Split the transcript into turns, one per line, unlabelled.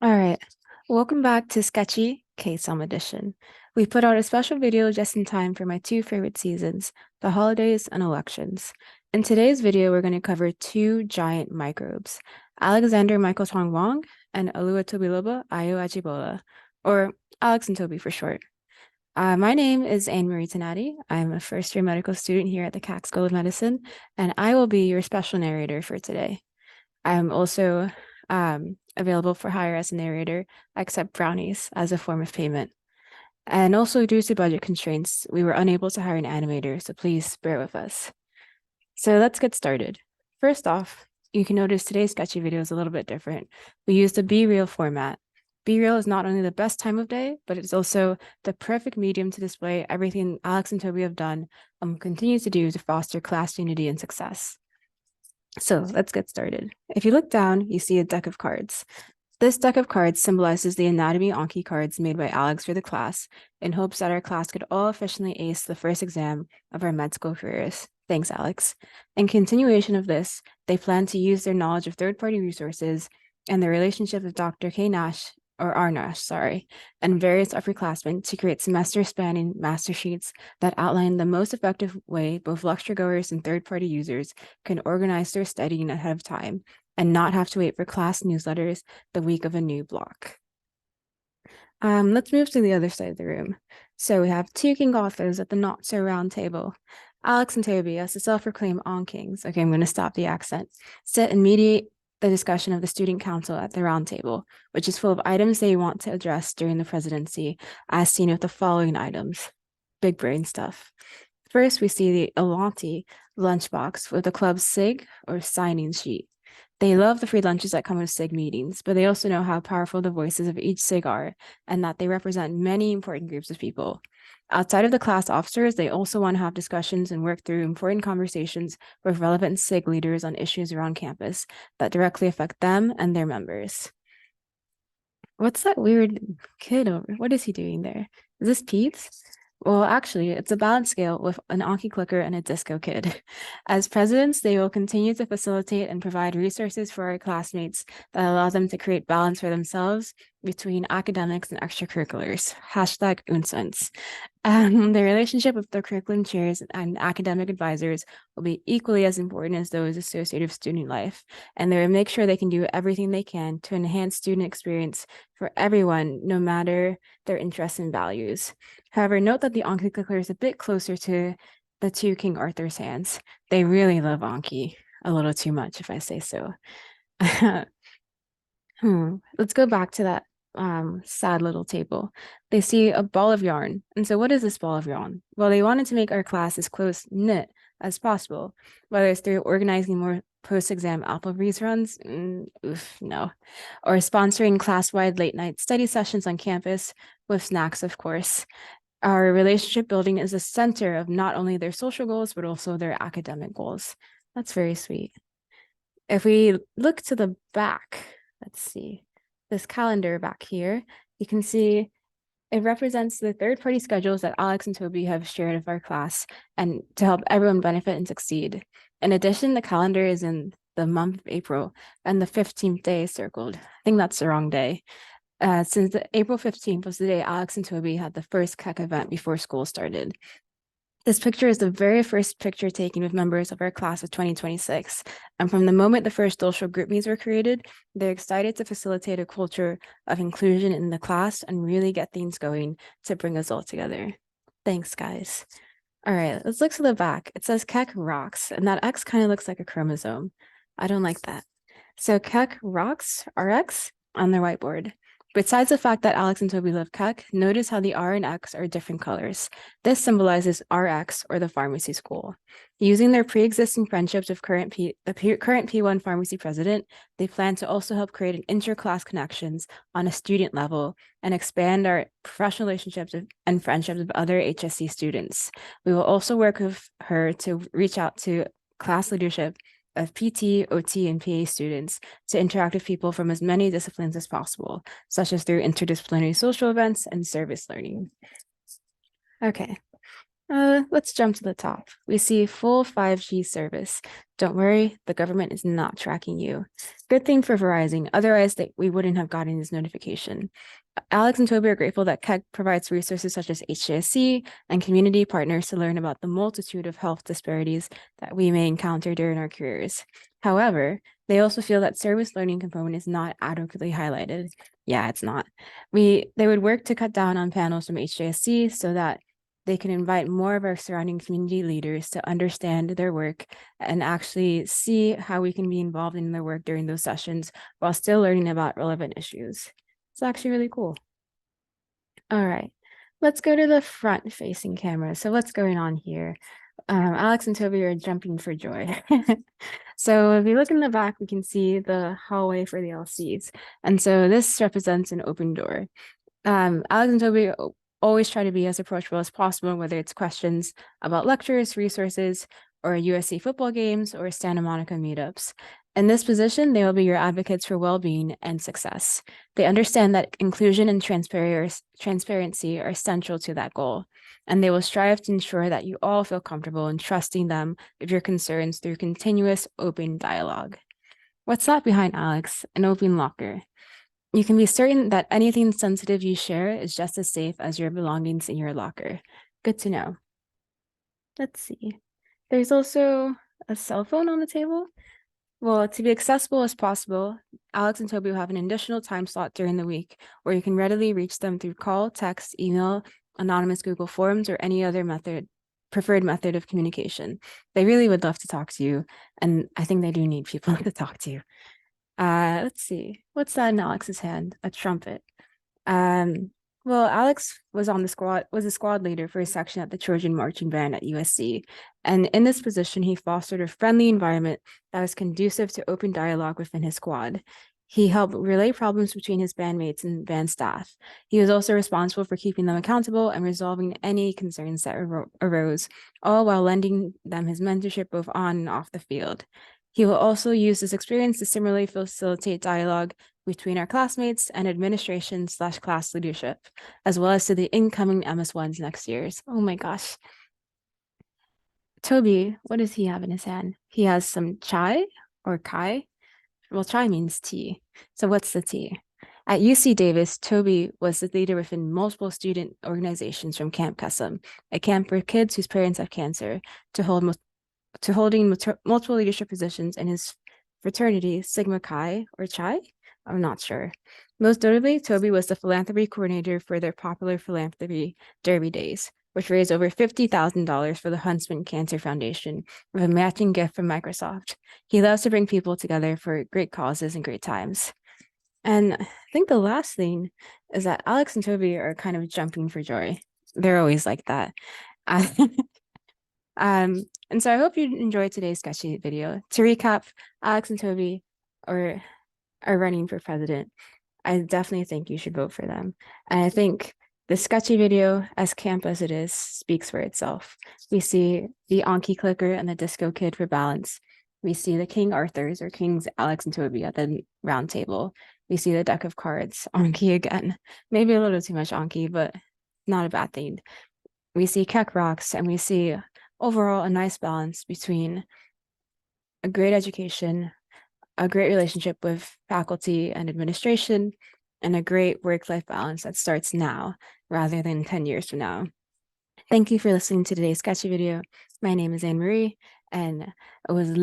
All right, welcome back to Sketchy KSOM edition. We put out a special video just in time for my two favorite seasons, the holidays and elections. In today's video, we're going to cover two giant microbes, Alexander Michael Tong Wong and Oluwatobiloba Ayo Ajibola, or Alex and Toby for short. My name is Anne-Marie Tehn-Addy. I'm a first-year medical student here at the CAC School of Medicine, and I will be your special narrator for today. I'm also available for hire as a narrator. I accept brownies as a form of payment. And also, due to budget constraints, we were unable to hire an animator, so please bear with us. So let's get started. First off, you can notice today's sketchy video is a little bit different. We used a B-reel format. B-reel is not only the best time of day, but it's also the perfect medium to display everything Alex and Toby have done and continue to do to foster class unity and success. So let's get started. If you look down, you see a deck of cards. This deck of cards symbolizes the anatomy Anki cards made by Alex for the class in hopes that our class could all efficiently ace the first exam of our med school careers. Thanks, Alex. In continuation of this, they plan to use their knowledge of third-party resources and their relationship with Dr. K. Nash, or R. Nash, sorry, and various upperclassmen to create semester-spanning master sheets that outline the most effective way both lecture-goers and third-party users can organize their studying ahead of time and not have to wait for class newsletters the week of a new block. Let's move to the other side of the room. So we have two king authors at the not-so-round table. Alex and Toby, as the self-proclaimed on-kings, okay, I'm going to stop the accent, sit and mediate the discussion of the student council at the round table, which is full of items they want to address during the presidency, as seen with the following items. Big brain stuff. First, we see the Elanti lunchbox with the club's SIG or signing sheet. They love the free lunches that come with SIG meetings, but they also know how powerful the voices of each SIG are and that they represent many important groups of people. Outside of the class officers, they also want to have discussions and work through important conversations with relevant SIG leaders on issues around campus that directly affect them and their members. What's that weird kid over? What is he doing there? Is this Pete's? Well, actually, it's a balance scale with an Anki clicker and a disco kid. As presidents, they will continue to facilitate and provide resources for our classmates that allow them to create balance for themselves between academics and extracurriculars. Hashtag Unsens. The relationship with the curriculum chairs and academic advisors will be equally as important as those associated with student life, and they will make sure they can do everything they can to enhance student experience for everyone, no matter their interests and values. However, note that the Anki clicker is a bit closer to the two King Arthur's hands. They really love Anki a little too much, if I say so. Let's go back to that sad little table. They see a ball of yarn. And so what is this ball of yarn? Well, they wanted to make our class as close-knit as possible, whether it's through organizing more post-exam Applebee's runs, no, or sponsoring class-wide late-night study sessions on campus with snacks, of course. Our relationship building is the center of not only their social goals, but also their academic goals. That's very sweet. If we look to the back, let's see, this calendar back here, you can see it represents the third-party schedules that Alex and Toby have shared with our class and to help everyone benefit and succeed. In addition, the calendar is in the month of April and the 15th day is circled. I think that's the wrong day. Since April 15th was the day Alex and Toby had the first KEC event before school started. This picture is the very first picture taken with members of our class of 2026. And from the moment the first social group meets were created, they're excited to facilitate a culture of inclusion in the class and really get things going to bring us all together. Thanks, guys. All right, let's look to the back. It says KEC rocks, and that X kind of looks like a chromosome. I don't like that. So KEC rocks, RX, on their whiteboard. Besides the fact that Alex and Toby love KEC, notice how the R and X are different colors. This symbolizes RX, or the pharmacy school. Using their pre-existing friendships with the current P1 pharmacy president, they plan to also help create an inter-class connections on a student level and expand our professional relationships and friendships with other HSC students. We will also work with her to reach out to class leadership of PT, OT, and PA students to interact with people from as many disciplines as possible, such as through interdisciplinary social events and service learning. Okay, Let's jump to the top. We see full 5G service. Don't worry, the government is not tracking you. Good thing for Verizon, otherwise we wouldn't have gotten this notification. Alex and Toby are grateful that KEC provides resources such as HJSC and community partners to learn about the multitude of health disparities that we may encounter during our careers. However, they also feel that service learning component is not adequately highlighted. Yeah, it's not. They would work to cut down on panels from HJSC so that they can invite more of our surrounding community leaders to understand their work and actually see how we can be involved in their work during those sessions while still learning about relevant issues. It's actually really cool. All right, let's go to the front facing camera. So what's going on here? Alex and Toby are jumping for joy. So if you look in the back, we can see the hallway for the LCs. And so this represents an open door. Alex and Toby always try to be as approachable as possible, whether it's questions about lectures, resources, or USC football games, or Santa Monica meetups. In this position, they will be your advocates for well-being and success. They understand that inclusion and transparency are central to that goal, and they will strive to ensure that you all feel comfortable in trusting them with your concerns through continuous open dialogue. What's that behind Alex? An open locker. You can be certain that anything sensitive you share is just as safe as your belongings in your locker. Good to know. Let's see. There's also a cell phone on the table. Well, to be accessible as possible, Alex and Toby will have an additional time slot during the week where you can readily reach them through call, text, email, anonymous Google Forms, or any other preferred method of communication. They really would love to talk to you, and I think they do need people to talk to. Let's see. What's that in Alex's hand? A trumpet. Well, Alex was a squad leader for a section at the Trojan Marching Band at USC. And in this position, he fostered a friendly environment that was conducive to open dialogue within his squad. He helped relay problems between his bandmates and band staff. He was also responsible for keeping them accountable and resolving any concerns that arose, all while lending them his mentorship both on and off the field. He will also use this experience to similarly facilitate dialogue between our classmates and administration/class leadership, as well as to the incoming MS1s next year's. Oh my gosh. Toby, what does he have in his hand? He has some chai or kai. Well, chai means tea. So what's the tea? At UC Davis, Toby was the leader within multiple student organizations from Camp KSOM, a camp for kids whose parents have cancer, to holding multiple leadership positions in his fraternity, Sigma Chi or Chi. I'm not sure. Most notably, Toby was the philanthropy coordinator for their popular philanthropy Derby Days, which raised over $50,000 for the Huntsman Cancer Foundation with a matching gift from Microsoft. He loves to bring people together for great causes and great times. And I think the last thing is that Alex and Toby are kind of jumping for joy. They're always like that. And so I hope you enjoyed today's Sketchy video. To recap, Alex and Toby are running for president. I definitely think you should vote for them. And I think the Sketchy video, as camp as it is, speaks for itself. We see the Anki clicker and the disco kid for balance. We see the King Arthurs or Kings Alex and Toby at the round table. We see the deck of cards, Anki again. Maybe a little too much Anki, but not a bad thing. We see Keck Rocks, and we see overall a nice balance between a great education, a great relationship with faculty and administration, and a great work-life balance that starts now rather than 10 years from now. Thank you for listening to today's Sketchy video. My name is Anne Marie, and it was